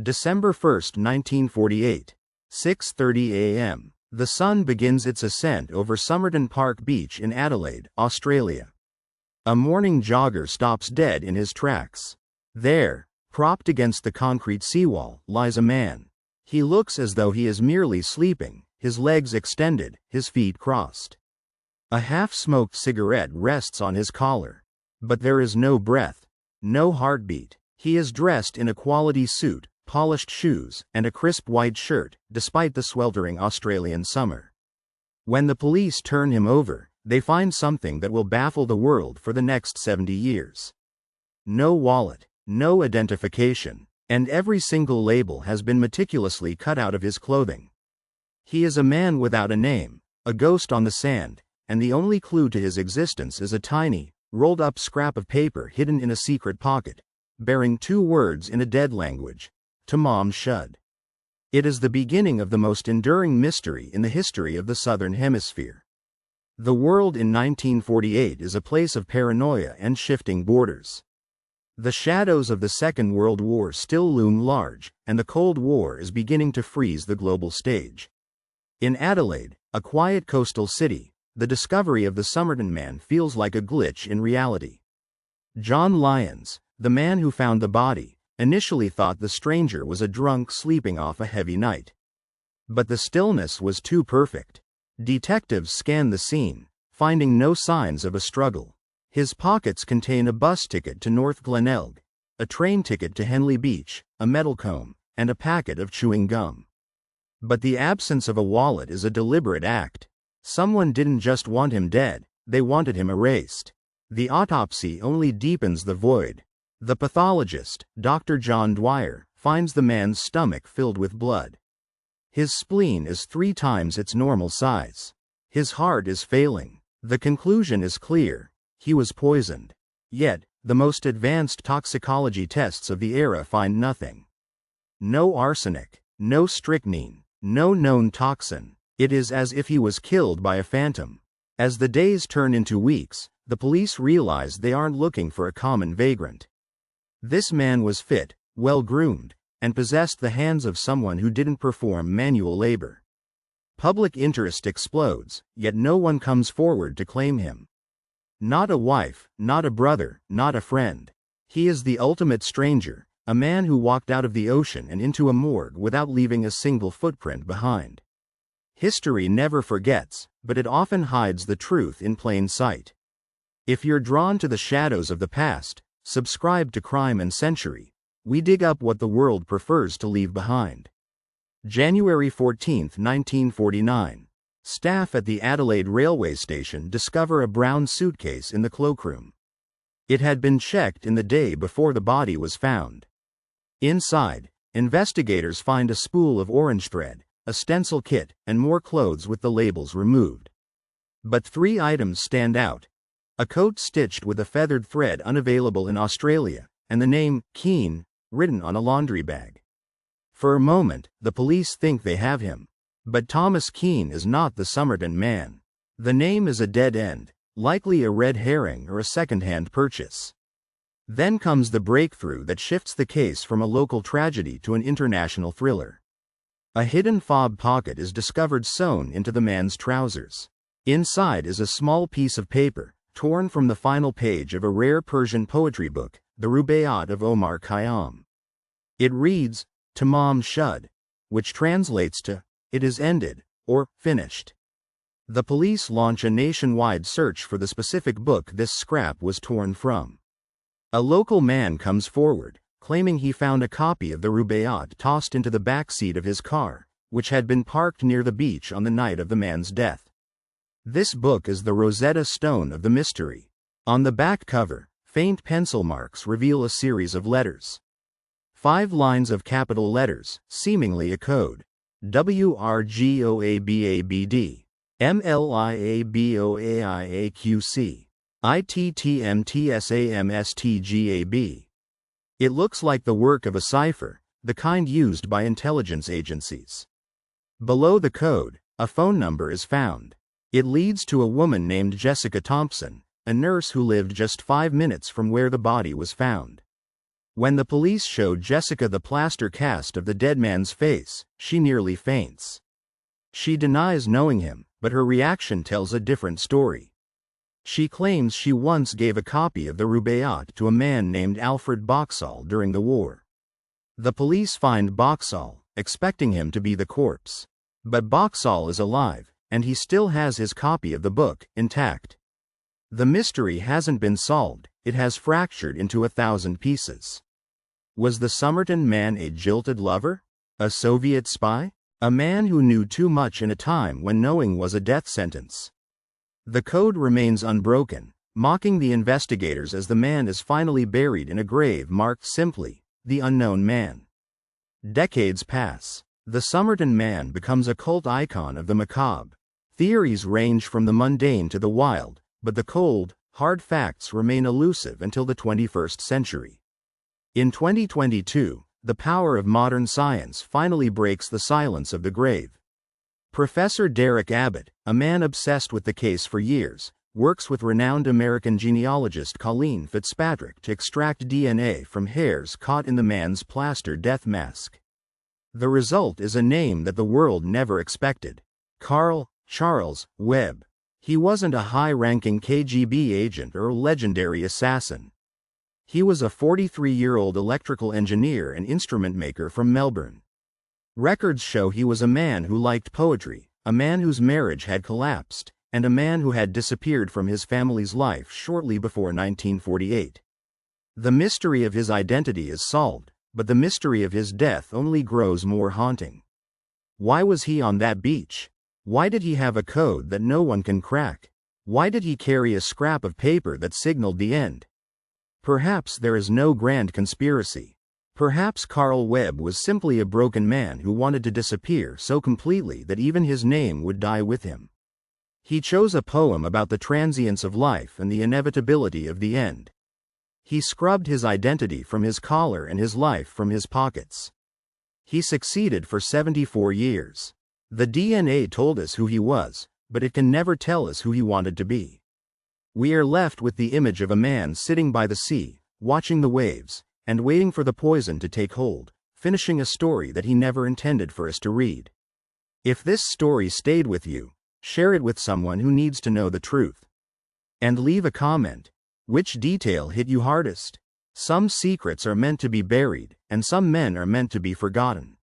December 1, 1948, 6:30 a.m. The sun begins its ascent over Somerton Park Beach in Adelaide, Australia. A morning jogger stops dead in his tracks. There, propped against the concrete seawall, lies a man. He looks as though he is merely sleeping, his legs extended, his feet crossed. A half-smoked cigarette rests on his collar. But there is no breath, no heartbeat. He is dressed in a quality suit, polished shoes, and a crisp white shirt, despite the sweltering Australian summer. When the police turn him over, they find something that will baffle the world for the next 70 years. No wallet, no identification, and every single label has been meticulously cut out of his clothing. He is a man without a name, a ghost on the sand, and the only clue to his existence is a tiny, rolled-up scrap of paper hidden in a secret pocket, bearing 2 words in a dead language: Tamam, Shud. It is the beginning of the most enduring mystery in the history of the Southern Hemisphere. The world in 1948 is a place of paranoia and shifting borders. The shadows of the Second World War still loom large, and the Cold War is beginning to freeze the global stage. In Adelaide, a quiet coastal city, the discovery of the Somerton Man feels like a glitch in reality. John Lyons, the man who found the body, initially thought the stranger was a drunk sleeping off a heavy night. But the stillness was too perfect. Detectives scan the scene, finding no signs of a struggle. His pockets contain a bus ticket to North Glenelg, a train ticket to Henley Beach, a metal comb, and a packet of chewing gum. But the absence of a wallet is a deliberate act. Someone didn't just want him dead, they wanted him erased. The autopsy only deepens the void. The pathologist, Dr. John Dwyer, finds the man's stomach filled with blood. His spleen is 3 times its normal size. His heart is failing. The conclusion is clear: he was poisoned. Yet, the most advanced toxicology tests of the era find nothing. No arsenic, no strychnine, no known toxin. It is as if he was killed by a phantom. As the days turn into weeks, the police realize they aren't looking for a common vagrant. This man was fit, well-groomed, and possessed the hands of someone who didn't perform manual labor. Public interest explodes, yet no one comes forward to claim him. Not a wife, not a brother, not a friend. He is the ultimate stranger, a man who walked out of the ocean and into a morgue without leaving a single footprint behind. History never forgets, but it often hides the truth in plain sight. If you're drawn to the shadows of the past, subscribe to Crime and Century. We dig up what the world prefers to leave behind. January 14, 1949. Staff at the Adelaide railway station discover a brown suitcase in the cloakroom. It had been checked in the day before the body was found. Inside, investigators find a spool of orange thread, a stencil kit, and more clothes with the labels removed. But 3 items stand out: a coat stitched with a feathered thread unavailable in Australia, and the name Keane written on a laundry bag. For a moment, the police think they have him. But Thomas Keane is not the Somerton Man. The name is a dead end, likely a red herring or a second-hand purchase. Then comes the breakthrough that shifts the case from a local tragedy to an international thriller. A hidden fob pocket is discovered sewn into the man's trousers. Inside is a small piece of paper, torn from the final page of a rare Persian poetry book, the Rubaiyat of Omar Khayyam. It reads, Tamam Shud, which translates to, "It is ended," or finished. The police launch a nationwide search for the specific book this scrap was torn from. A local man comes forward, claiming he found a copy of the Rubaiyat tossed into the back seat of his car, which had been parked near the beach on the night of the man's death. This book is the Rosetta Stone of the mystery. On the back cover, faint pencil marks reveal a series of letters. 5 lines of capital letters, seemingly a code. WRGOABABD, MLIABOAIAQC, ITTMTSAMSTGAB. It looks like the work of a cipher, the kind used by intelligence agencies. Below the code, a phone number is found. It leads to a woman named Jessica Thompson, a nurse who lived just 5 minutes from where the body was found. When the police show Jessica the plaster cast of the dead man's face, she nearly faints. She denies knowing him, but her reaction tells a different story. She claims she once gave a copy of the Rubaiyat to a man named Alfred Boxall during the war. The police find Boxall, expecting him to be the corpse. But Boxall is alive, and he still has his copy of the book intact. The mystery hasn't been solved, it has fractured into 1,000 pieces. Was the Somerton Man a jilted lover? A Soviet spy? A man who knew too much in a time when knowing was a death sentence? The code remains unbroken, mocking the investigators as the man is finally buried in a grave marked simply, "The Unknown Man." Decades pass. The Somerton Man becomes a cult icon of the macabre. Theories range from the mundane to the wild, but the cold, hard facts remain elusive until the 21st century. In 2022, the power of modern science finally breaks the silence of the grave. Professor Derek Abbott, a man obsessed with the case for years, works with renowned American genealogist Colleen Fitzpatrick to extract DNA from hairs caught in the man's plaster death mask. The result is a name that the world never expected: Carl Charles Webb. He wasn't a high-ranking KGB agent or legendary assassin. He was a 43-year-old electrical engineer and instrument maker from Melbourne. Records show he was a man who liked poetry, a man whose marriage had collapsed, and a man who had disappeared from his family's life shortly before 1948. The mystery of his identity is solved, but the mystery of his death only grows more haunting. Why was he on that beach? Why did he have a code that no one can crack? Why did he carry a scrap of paper that signaled the end? Perhaps there is no grand conspiracy. Perhaps Carl Webb was simply a broken man who wanted to disappear so completely that even his name would die with him. He chose a poem about the transience of life and the inevitability of the end. He scrubbed his identity from his collar and his life from his pockets. He succeeded for 74 years. The DNA told us who he was, but it can never tell us who he wanted to be. We are left with the image of a man sitting by the sea, watching the waves, and waiting for the poison to take hold, finishing a story that he never intended for us to read. If this story stayed with you, share it with someone who needs to know the truth. And leave a comment. Which detail hit you hardest? Some secrets are meant to be buried, and some men are meant to be forgotten.